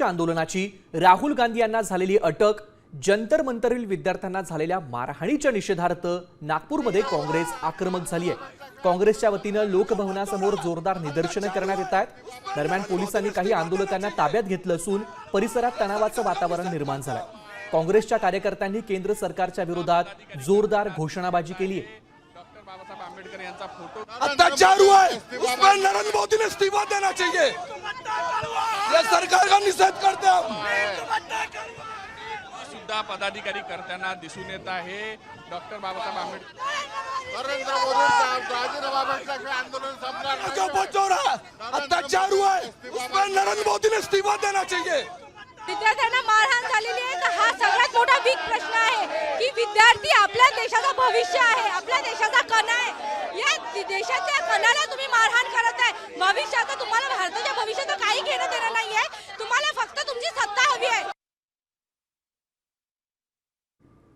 आंदोलनाची राहुल गांधी यांना झालेली अटक, जंतर मंतरवरील विद्यार्थ्यांना झालेल्या मारहाणीच्या निषेधार्थ नागपूरमध्ये काँग्रेस आक्रमक झाली आहे। काँग्रेसच्या वतीने लोकभवनासमोर जोरदार निदर्शने करण्यात येत आहेत। दरम्यान पोलिसांनी काही आंदोलकांना ताब्यात घेतलं असून परिसरात तणावाचं वातावरण निर्माण झालंय। काँग्रेसच्या कार्यकर्त्यांनी केंद्र सरकारच्या विरोधात जोरदार घोषणाबाजी केली आहे। अत्याचार हुआ है, उसमें नरेंद्र मोदी ने इस्तीफा देना चाहिए। ये सरकार का निषेध करते हैं। सुद्धा पदाधिकारी करताना दिसून येत आहे। डॉक्टर बाबासाहेब आंबेडकर नरेंद्र मोदी राजीनामा भेटल्याशिवाय आंदोलन संपणार नाही। जो बच्चों रहा अत्याचार हुआ है, उसमें नरेंद्र मोदी ने इस्तीफा देना चाहिए। विद्यार्थ्यांना मारहाण झालेली आहे तर हा सगळ्यात मोठा बिग प्रश्न आहे की विद्यार्थी आपल्या देशाचा भविष्य आहे, आपल्या देशाचा कणा आहे। या देशाच्या कणाला तुम्ही मारहाण करत आहे। भविष्याचं तुम्हाला भारताच्या भविष्याचं काही घेणं देणं नाहीये।